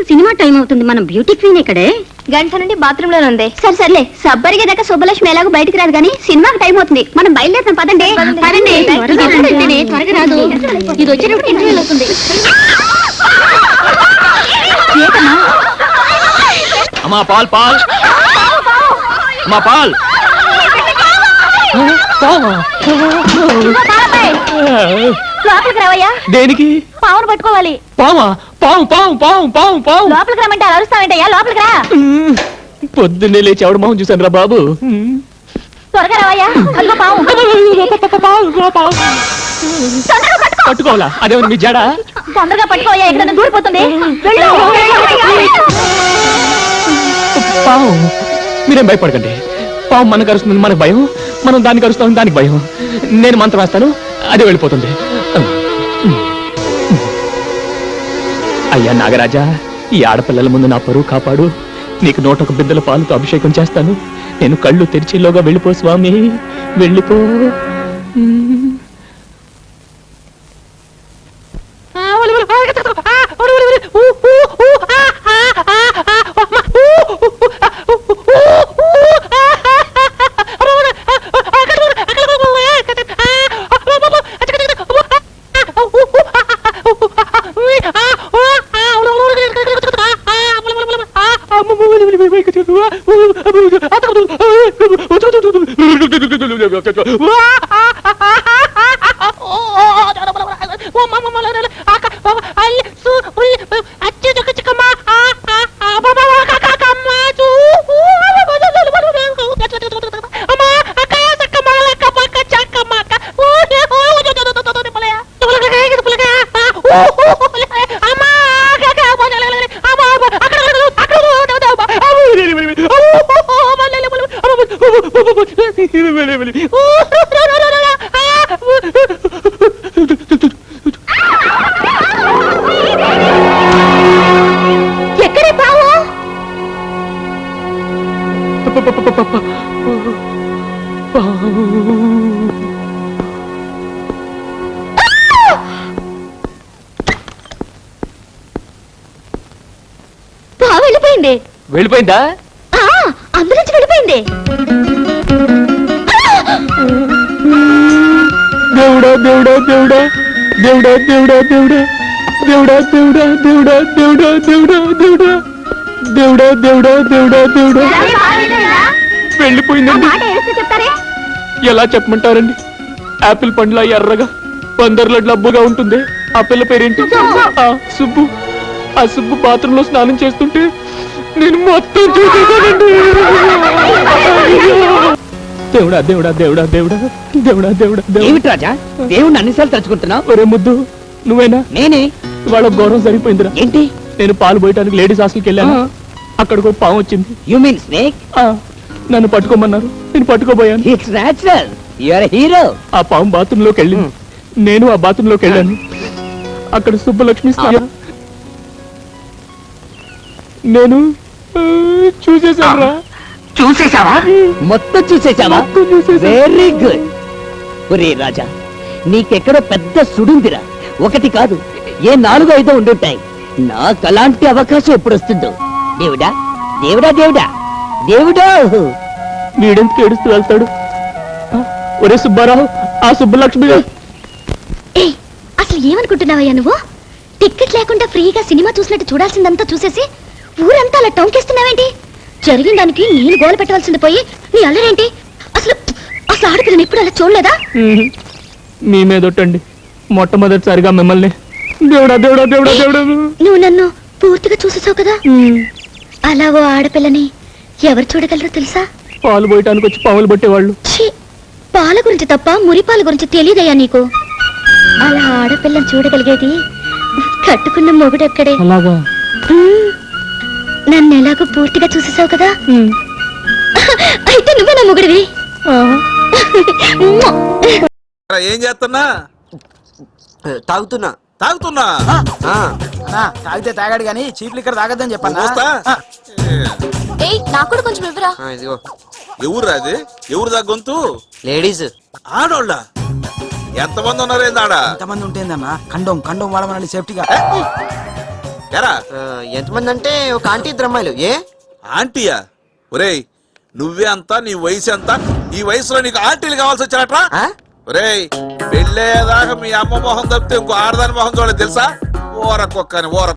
సాయంత్రం cinema time అవుతుంది. మనం బ్యూటీ క్వీన్ ఇక్కడే. గంట నుండి బాత్రూమ్ లోనే ఉంది. సరే సర్లే, సబ్బరిగే దాకా శుభలక్ష్మి ఎలాగో బయటికి రాదు కానీ సినిమాకి టైం అవుతుంది. మనం బయలుదేరుతాం. పదండి పదండి. త్వరగా రాదు, ఇది వచ్చేటప్పుడు ఇంటర్వ్యూలు అవుతుంది. అమ్మా పాల్ పాల్ అమ్మా పాల్. లోపలికి రావయ్యా. దేనికి? పావును పట్టుకోవాలి. పామా? పాము పాము పాము పాము పాము. లోపలికి రమ్మంటే అరుస్తావేంటయ్యా? లోపలికి రా. పొద్దున్నే లేచి ఎవడ మొహం చూసాను రా బాబు. త్వరగా రావయ్యా. అదిగో పాము. పట్టుకోవాలా? అదేమన్నా మీ జడ? తొందరగా పట్టుకోవయ్యా, ఇక్కడ దూరిపోతుంది. పాము. మీరేం భయపడకండి. పాము మనకు అరుస్తుంది, మనకు భయం. మనం దానికి అరుస్తాం, దానికి భయం. నేను మంత్రం వేస్తాను, అదే వెళ్ళిపోతుంది. అయ్యా నాగరాజా, ఈ ఆడపిల్లల ముందు నా పరువు కాపాడు. నీకు 101 బిందెల పాలుతో అభిషేకం చేస్తాను. నేను కళ్ళు తెరిచేలోగా వెళ్ళిపో స్వామి, వెళ్ళిపో. ఎక్కడే పావు? పావు వెళ్ళిపోయింది. వెళ్ళిపోయిందా? అందులోంచి వెళ్ళిపోయింది. దేవుడా దేవుడా దేవుడా దేవుడా దేవుడా దేవుడా దేవుడా దేవుడా దేవుడా దేవుడా దేవుడా దేవుడా దేవుడా దేవుడా దేవుడా దేవుడా. వెళ్ళిపోయిందండి. ఎలా చెప్పమంటారండి? ఆపిల్ పండ్ల ఎర్రగా 100 లడ్లబ్బుగా ఉంటుంది. ఆ పిల్ల పేరేంటి? సుబ్బు. ఆ సుబ్బు బాత్రూంలో స్నానం చేస్తుంటే నేను మొత్తం చూసేసానండి. దేవుడా దేవుడా దేవుడా దేవుడా దేవుడా దేవుడా. ఏమిటి రాజా దేవుడిని అన్నిసార్లు తలుచుకుంటున్నావు? ఒరే ముద్దు, నువ్వేనా? నేనే. ఇవాళ గౌరవం సరిపోయిందిరా. ఏంటి? నేను పాలు పోయటానికి లేడీస్ హాస్టల్కి వెళ్ళాను. అక్కడికి ఒక పాము వచ్చింది. You mean snake? నన్ను పట్టుకోమన్నారు, నేను పట్టుకోబోయాను. It's natural, you are hero. ఆ పాము బాత్రూమ్ లోకి వెళ్ళింది. నేను ఆ బాత్రూమ్ లోకి వెళ్ళాను. అక్కడ సుబ్బలక్ష్మి నేను చూసేసాను. చూసేసావా? మొత్తం చూసేసావా? Very good. ఒరే రాజా, నీకెక్కడో పెద్ద సుడుందిరా. ఒకటి కాదు, ఏ 4-5 ఉండుంటాయి. నాకు అలాంటి అవకాశం ఎప్పుడు వస్తుందో. దేవుడా దేవుడా దేవుడా దేవుడా. వీడెందుకు ఏడుస్తూ వెళ్తాడు? ఒరే సుబ్బారావు, ఆ సుబ్బలక్ష్మి. అసలు ఏమనుకుంటున్నావయ్యా నువ్వు? టికెట్ లేకుండా ఫ్రీగా సినిమా చూసినట్టు చూడాల్సిందంతా చూసేసి ఊరంతా అలా టౌన్కేస్తున్నావేంటి? జరిగిన దానికి నేను గోల పెట్టవలసింది పోయి నీ అల్లరేంటి? అసలు అసలు ఆడపిల్లని ఎప్పుడు అలా చూడలేదా? మీ మీదొట్టండి, మొట్టమొదటిసారిగా మిమ్మల్ని. దేవుడా దేవుడా దేవుడా దేవుడా. నువ్వు నన్ను పూర్తిగా చూసేసావు కదా. అలా ఓ ఆడపిల్లని ఎవరు చూడగలరో తెలుసా? పాలు పోయటానికి వచ్చి పాములు పట్టేవాళ్ళు. పాల గురించి తప్ప మురిపాల గురించి తెలియదయ్యా నీకు. అలా ఆడపిల్లని చూడగలిగేది కట్టుకున్న మొగుడెక్కడే. అలాగా? నన్ను ఎలాగో పూర్తిగా చూసేసావు కదా. అయితే నువ్వే నా మొగుడివి. ఏం చేస్తున్నా? తాగుతున్నా. తాగుతున్నా? తాగితే తాగాడు గానీ చీప్ లిక్కర్ తాగద్దని చెప్పన్నా. నాకు కూడా కొంచెం ఇవ్వరా. ఇదిగో. ఎవరు అది? ఎవరు దా గొంతు? లేడీస్. ఆడోళ్ళ? ఎంతమంది ఉన్నారు? ఏందాడా? ఎంతమంది ఉంటేందన్నా? కండోం వాడమనాలి సేఫ్టీగా. ఎరా ఎంతమంది అంటే ఒక ఆంటీ ఇద్దరు అమ్మాయిలు ఏ ఆంటీయా? ఒరేయ్ నువ్వే అంతా, నీ వయసు ఎంత? ఈ వయసులో నీకు ఆంటీలు కావాల్సి వచ్చారట్రా? ఆ? ఒరేయ్ పెళ్ళేదాకా మీ అమ్మ మొహం తప్పితే ఇంకో ఆడదాని మొహం చూడలేదు తెలుసా? ఓర కుక్కని ఓర